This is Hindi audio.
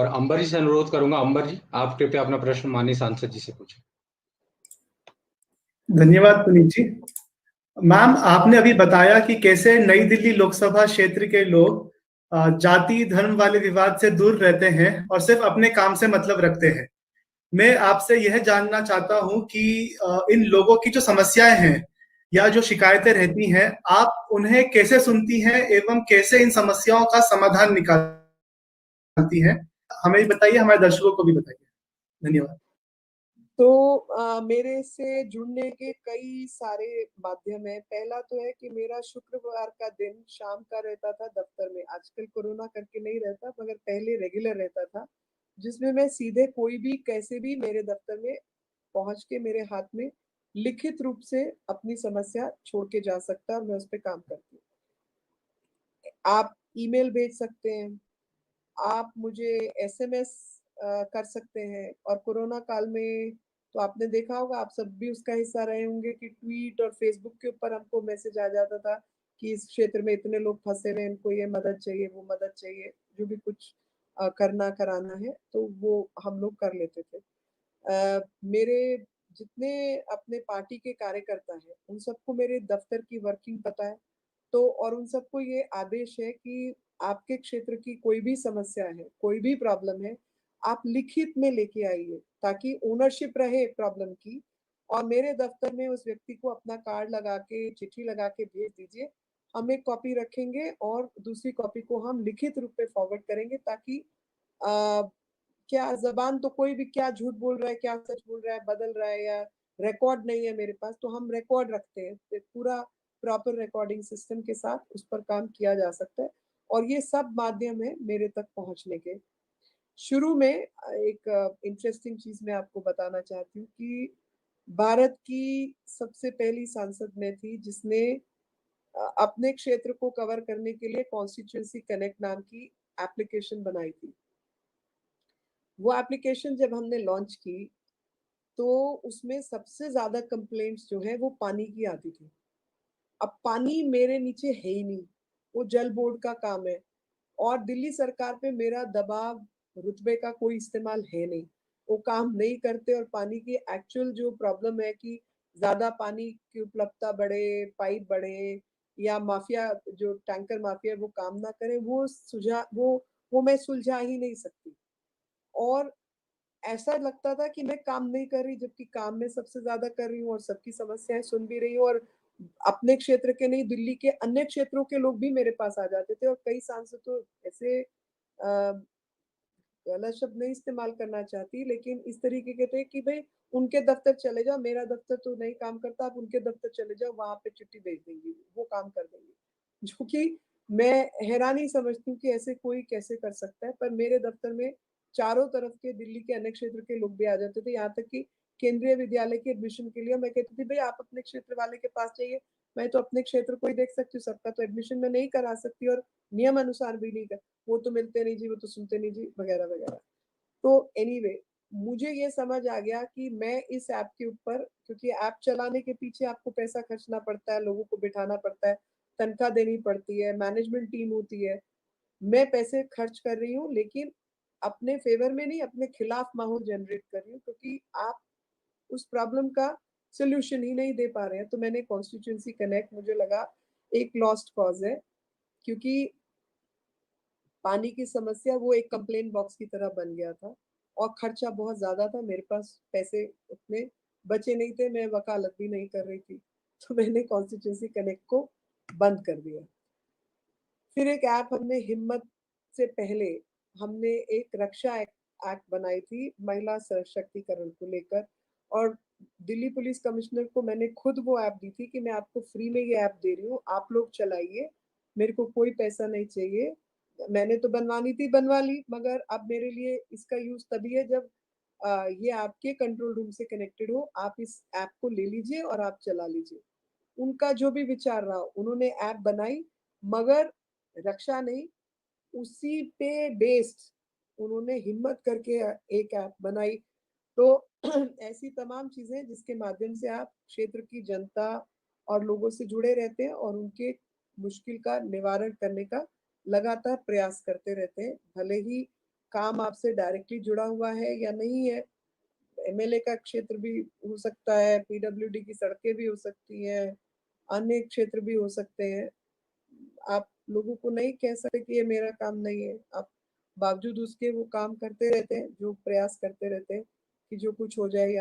और अंबर जी से अनुरोध करूंगा, अंबर जी आप कृपया अपना प्रश्न माननीय सांसद जी से पूछें। धन्यवाद पुनीत जी। मैम, आपने अभी बताया कि कैसे नई दिल्ली लोकसभा क्षेत्र के लोग जाति धर्म वाले विवाद से दूर रहते हैं और सिर्फ अपने काम से मतलब रखते हैं। मैं आपसे यह जानना चाहता हूं कि इन लोगों की जो समस्याएं हैं या जो शिकायतें रहती हैं, आप उन्हें कैसे सुनती हैं एवं कैसे इन समस्याओं का समाधान निकालती हैं? हमें भी बताइए, हमारे दर्शकों को भी बताइए। धन्यवाद। तो मेरे से जुड़ने के कई सारे माध्यम है। पहला तो है कि मेरा शुक्रवार का दिन शाम का रहता था दफ्तर में। आजकल कोरोना करके नहीं रहता, मगर पहले रेगुलर रहता था, जिसमें मैं सीधे कोई भी कैसे भी मेरे दफ्तर में पहुंच के मेरे हाथ में लिखित रूप से अपनी समस्या छोड़ के जा सकता और मैं उस पर काम करती हूँ। आप ईमेल भेज सकते हैं, आप मुझे एसएमएस कर सकते हैं। और कोरोना काल में तो आपने देखा होगा, आप सब भी उसका हिस्सा रहे होंगे कि ट्वीट और फेसबुक के ऊपर हमको मैसेज आ जाता था कि इस क्षेत्र में इतने लोग फंसे हुए हैं, इनको ये मदद चाहिए, वो मदद चाहिए, जो भी कुछ करना कराना है तो वो हम लोग कर लेते थे। मेरे जितने अपने पार्टी के कार्यकर्ता हैं उन सबको मेरे दफ्तर की वर्किंग पता है। तो और उन सबको ये आदेश है कि आपके क्षेत्र की कोई भी समस्या है, कोई भी प्रॉब्लम है, आप लिखित में लेके आइए ताकि ओनरशिप रहे प्रॉब्लम की। और मेरे दफ्तर में उस व्यक्ति को अपना कार्ड लगा के, चिट्ठी लगा के भेज दीजिए। हम एक कॉपी रखेंगे और दूसरी कॉपी को हम लिखित रूप में फॉरवर्ड करेंगे ताकि आ, क्या जबान तो कोई भी क्या झूठ बोल रहा है, क्या सच बोल रहा है, बदल रहा है, या रिकॉर्ड नहीं है मेरे पास, तो हम रिकॉर्ड रखते हैं। पूरा प्रॉपर रिकॉर्डिंग सिस्टम के साथ उस पर काम किया जा सकता है। और ये सब माध्यम है मेरे तक पहुंचने के। शुरू में एक इंटरेस्टिंग चीज मैं आपको बताना चाहती हूँ कि भारत की सबसे पहली सांसद मैं थी जिसने अपने क्षेत्र को कवर करने के लिए कॉन्स्टिट्यूएंसी कनेक्ट नाम की एप्लीकेशन बनाई थी। वो एप्लीकेशन जब हमने लॉन्च की तो उसमें सबसे ज्यादा कंप्लेंट्स जो है वो पानी की आती थी। अब पानी मेरे नीचे है ही नहीं, वो जल बोर्ड का काम है और दिल्ली सरकार पे मेरा दबाव रुतबे का कोई इस्तेमाल है नहीं। वो काम नहीं करते और पानी की एक्चुअल जो प्रॉब्लम है कि ज्यादा पानी की उपलब्धता बढ़े, पाइप बढ़े, या माफिया जो टैंकर माफिया वो काम ना करे, वो मैं सुलझा ही नहीं सकती। और ऐसा लगता था कि मैं काम नहीं कर रही, जबकि काम में सबसे ज्यादा कर रही हूँ और सबकी समस्याएं सुन भी रही हूँ। और अपने क्षेत्र के नहीं, दिल्ली के अन्य क्षेत्रों के लोग भी मेरे पास आ जाते थे। और कई सांसद तो ऐसे गलत शब्द नहीं इस्तेमाल करना चाहती, लेकिन इस तरीके के थे कि भाई उनके दफ्तर चले जाओ, मेरा दफ्तर तो नहीं काम करता, आप उनके दफ्तर चले जाओ, वहां पे चिट्ठी भेज देंगी, वो काम कर देंगे। जो कि मैं हैरानी समझती हूँ कि ऐसे कोई कैसे कर सकता है। पर मेरे दफ्तर में चारों तरफ के दिल्ली के अन्य क्षेत्र के लोग भी आ जाते थे, यहाँ तक कि केंद्रीय विद्यालय के एडमिशन के लिए मैं कहती थी भाई आप अपने क्षेत्र वाले के पास जाइए, मैं तो अपने क्षेत्र को ही देख सकती हूँ, सबका तो एडमिशन में नहीं करा सकती और नियम अनुसार भी नहीं कर, वो तो मिलते नहीं जी, वो तो सुनते नहीं जी, वगैरह वगैरह। तो एनीवे मुझे ये समझ आ गया कि मैं इस ऐप के ऊपर, क्योंकि ऐप चलाने के पीछे आपको पैसा खर्चना पड़ता है, लोगों को बिठाना पड़ता है, तनख्वाह देनी पड़ती है, मैनेजमेंट टीम होती है। मैं पैसे खर्च कर रही हूँ लेकिन अपने फेवर में नहीं, अपने खिलाफ माहौल जनरेट कर रही हूँ, क्योंकि आप उस प्रॉब्लम का सोल्यूशन ही नहीं दे पा रहे हैं। तो मैंने कॉन्स्टिट्यूएंसी कनेक्ट, मुझे लगा एक लॉस्ट कॉज है, क्योंकि पानी की समस्या वो एक कंप्लेन बॉक्स की तरह बन गया था और खर्चा बहुत ज्यादा था, मेरे पास पैसे उतने बचे नहीं थे, मैं वकालत भी नहीं कर रही थी। तो मैंने कॉन्स्टिट्यूएंसी कनेक्ट को बंद कर दिया। फिर एक ऐप हमने हिम्मत से पहले हमने एक रक्षा एक्ट बनाई थी महिला सशक्तिकरण को लेकर, और दिल्ली पुलिस कमिश्नर को मैंने खुद वो ऐप दी थी कि मैं आपको फ्री में ये ऐप दे रही हूँ, आप लोग चलाइए, मेरे को कोई पैसा नहीं चाहिए। मैंने तो बनवानी थी बनवा ली, मगर अब मेरे लिए इसका यूज तभी है जब ये आपके कंट्रोल रूम से कनेक्टेड हो, आप इस ऐप को ले लीजिए और आप चला लीजिए। उनका जो भी विचार रहा, उन्होंने ऐप बनाई, मगर रक्षा नहीं, उसी पे बेस्ड उन्होंने हिम्मत करके एक ऐप बनाई। तो ऐसी तमाम चीजें जिसके माध्यम से आप क्षेत्र की जनता और लोगों से जुड़े रहते हैं और उनके मुश्किल का निवारण करने का लगातार प्रयास करते रहते हैं। भले ही काम आपसे डायरेक्टली जुड़ा हुआ है या नहीं है। एमएलए का क्षेत्र भी हो सकता है, पीडब्ल्यूडी की सड़कें भी हो सकती हैं, अन्य क्षेत्र भी हो सकते हैं। आप लोगों को नहीं कह सकते कि ये मेरा काम नहीं है। आप बावजूद उसके वो काम करते रहते हैं, जो प्रयास करते रहते हैं कि जो कुछ हो जाए या